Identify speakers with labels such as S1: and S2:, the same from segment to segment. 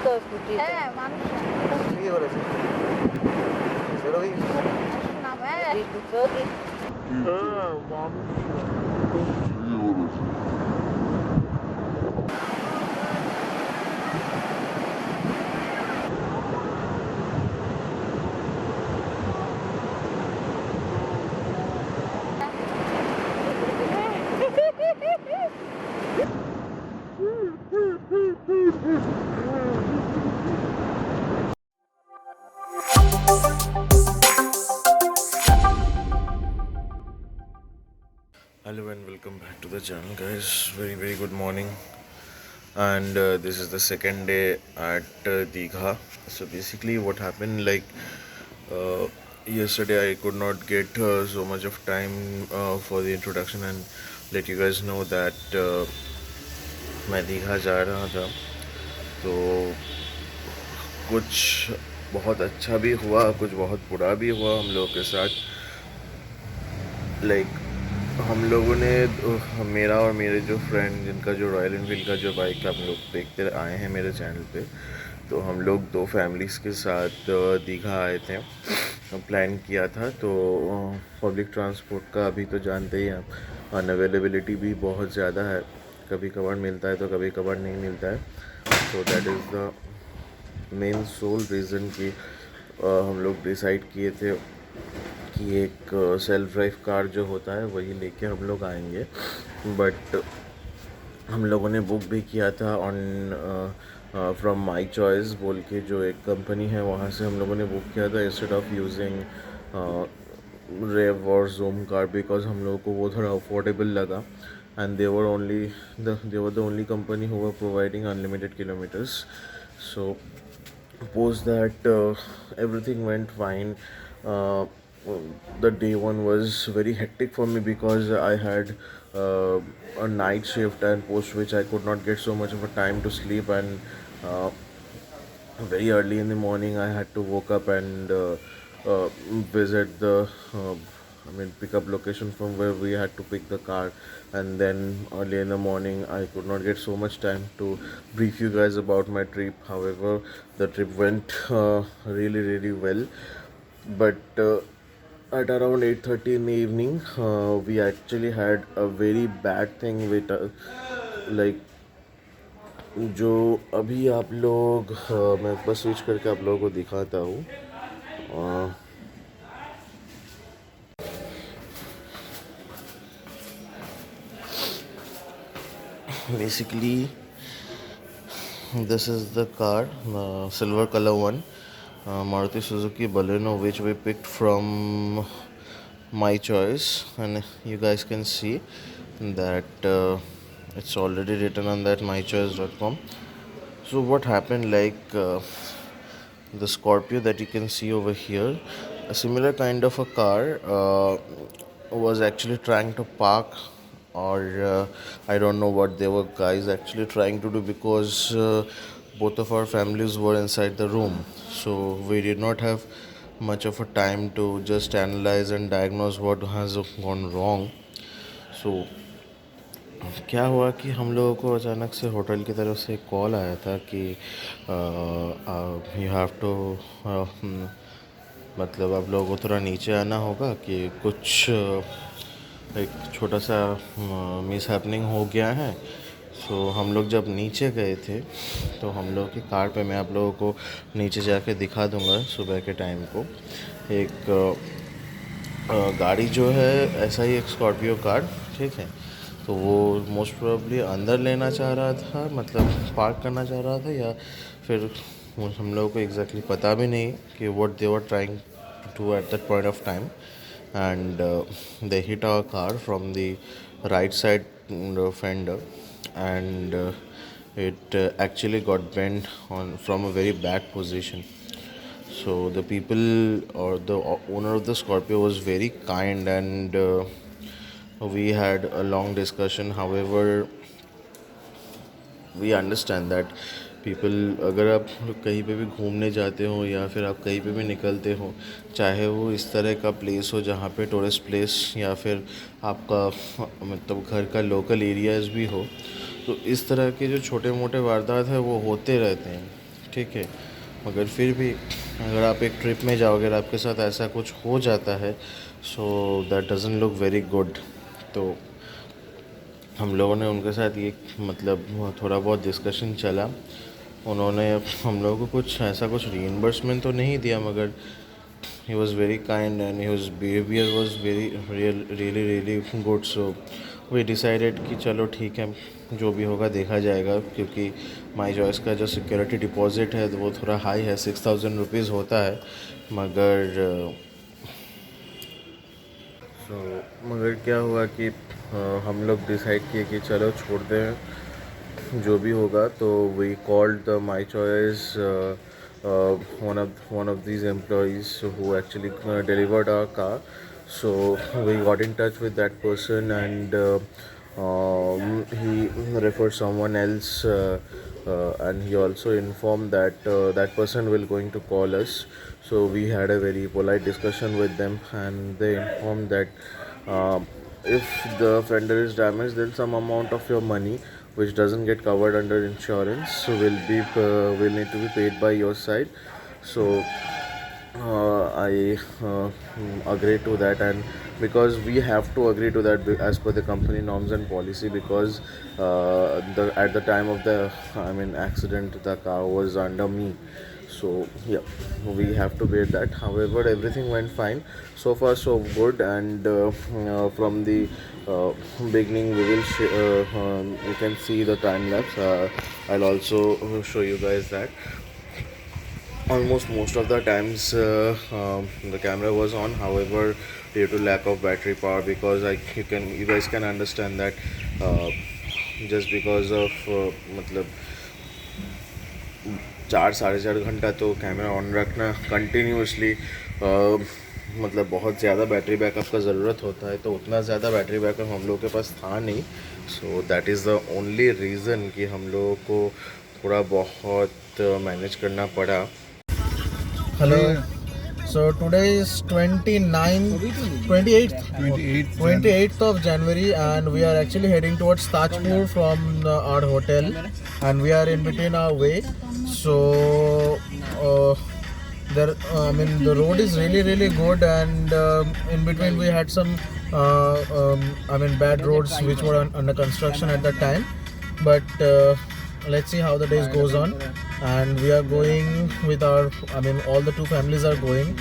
S1: হ্যাঁ, মানুষ না।
S2: ঠিকই বলেছে। বেরোই।
S1: না, হ্যাঁ।
S3: Hello and welcome back to the channel, guys. Very good morning. And this is the second day at Digha. So basically, what happened, like yesterday, I could not get so much of time for the introduction and let you guys know that मैं दीघा जा रहा था. तो कुछ बहुत अच्छा भी हुआ, कुछ बहुत बुरा भी हुआ हम लोग के साथ. लाइक हम लोगों ने मेरा और मेरे जो फ्रेंड जिनका जो रॉयल एनफील्ड का जो बाइक आप लोग देखते आए हैं मेरे चैनल पे, तो हम लोग दो फैमिलीज़ के साथ दीघा आए थे. प्लान किया था. तो पब्लिक ट्रांसपोर्ट का अभी तो जानते ही हैं, अनअवेलेबिलिटी भी बहुत ज़्यादा है. कभी कभार मिलता है तो कभी कभार नहीं मिलता है. तो that is the main soul reason कि हम लोग डिसाइड किए थे कि एक सेल्फ ड्राइव कार जो होता है वही लेके हम लोग आएंगे. बट हम लोगों ने बुक भी किया था ऑन फ्रॉम माई चॉइस बोल के जो एक कंपनी है, वहाँ से हम लोगों ने बुक किया था इंस्टेड ऑफ यूजिंग रेव और जूम कार, बिकॉज हम लोगों को वो थोड़ा अफोर्डेबल लगा. And they were the only company who were providing unlimited kilometers. So post that everything went fine. uh, the day one was very hectic for me because I had a night shift, and post which I could not get so much of a time to sleep. And uh, very early in the morning I had to woke up and visit the pick up location from where we had to pick the car. And then early in the morning I could not get so much time to brief you guys about my trip. However, the trip went really well. But at around 8:30 in the evening, we actually had a very bad thing with like जो अभी आप लोग मैं बस switch करके आप लोगों को दिखाता हूँ. Basically, this is the car, silver color one, Maruti Suzuki Baleno, which we picked from my choice. And you guys can see that it's already written on that mychoice.com. So what happened, like the Scorpio that you can see over here, a similar kind of a car was actually trying to park, or I don't know what they were guys actually trying to do, because both of our families were inside the room. So we did not have much of a time to just analyze and diagnose what has gone wrong. So क्या हुआ कि हम लोगों को अचानक से hotel की तरफ से कॉल आया था कि यू हैव टू मतलब आप लोगों को थोड़ा नीचे आना होगा कि कुछ एक छोटा सा मिस हैपनिंग हो गया है. सो हम लोग जब नीचे गए थे तो हम लोग की कार पे, मैं आप लोगों को नीचे जाके दिखा दूंगा सुबह के टाइम को, एक गाड़ी जो है ऐसा ही एक स्कॉर्पियो कार, ठीक है. तो वो मोस्ट प्रोबेबली अंदर लेना चाह रहा था, मतलब पार्क करना चाह रहा था, या फिर हम लोगों को एग्जैक्टली पता भी नहीं कि what they were trying to do at that point of time. And they hit our car from the right side fender, and it actually got bent on from a very bad position. So the people or the owner of the Scorpio was very kind, and we had a long discussion. However, we understand that people, अगर आप कहीं पे भी घूमने जाते हो या फिर आप कहीं पे भी निकलते हो, चाहे वो इस तरह का प्लेस हो जहाँ पे टूरिस्ट प्लेस या फिर आपका मतलब घर का लोकल एरियाज़ भी हो, तो इस तरह के जो छोटे मोटे वारदात है वो होते रहते हैं. ठीक है, मगर फिर भी अगर आप एक ट्रिप में जाओगे और आपके साथ ऐसा कुछ हो जाता है, so that doesn't look very good. तो हम लोगों ने उनके साथ ये मतलब थोड़ा बहुत डिस्कशन चला। उन्होंने हम लोगों को कुछ ऐसा कुछ रीइंबर्समेंट तो नहीं दिया, मगर he was very kind and his behavior was very really good. So we decided कि चलो ठीक है, जो भी होगा देखा जाएगा, क्योंकि माई चॉइस का जो सिक्योरिटी डिपॉजिट है वो थोड़ा हाई है, 6000 रुपीज़ होता है। मगर क्या हुआ कि हम लोग डिसाइड किए कि चलो छोड़ दें, जो भी होगा। तो we called the my choice one of these employees who actually delivered our car. So we got in touch with that person, and he referred someone else, and he also informed that that person will going to call us. So we had a very polite discussion with them, and they informed that if the fender is damaged, then some amount of your money which doesn't get covered under insurance will need to be paid by your side. So I agreed to that, and because we have to agree to that as per the company norms and policy, because at the time of the accident, the car was under me. So yeah, we have to bear that. However, everything went fine. So far so good, and from the beginning we will you can see the time lapse. I'll also show you guys that. Almost most of the times the camera was on, however due to lack of battery power, because you guys can understand that just because of मतलब 4-4.5 घंटा तो camera on रखना continuously, मतलब बहुत ज़्यादा battery backup का ज़रूरत होता है, तो उतना ज़्यादा बैटरी बैकअप हम लोगों के पास था नहीं। So that is the only reason कि हम लोगों को थोड़ा बहुत मैनेज करना पड़ा।
S4: Hello. So today is 28th of January, and we are actually heading towards Tajpur from our hotel, and we are in between our way. So the road is really good, and in between we had some bad roads which were under construction at that time. But let's see how the days goes on, and we are going with our all the two families are going.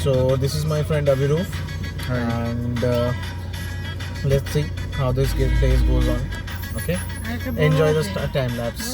S4: So this is my friend Aviroof, and let's see how this days goes on. Okay, enjoy the time lapse.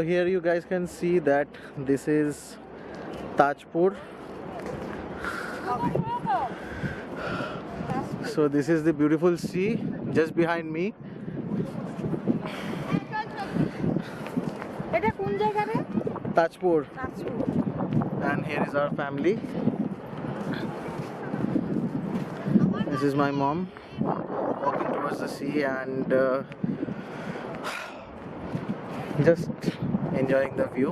S4: here you guys can see that this is Tajpur. So this is the beautiful sea just behind me.
S1: এটা কোন জায়গা রে?
S4: Tajpur.
S1: Tajpur.
S4: And here is our family. This is my mom walking towards the sea and just enjoying the view.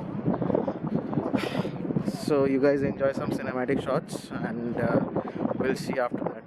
S4: So you guys enjoy some cinematic shots and we'll see after that.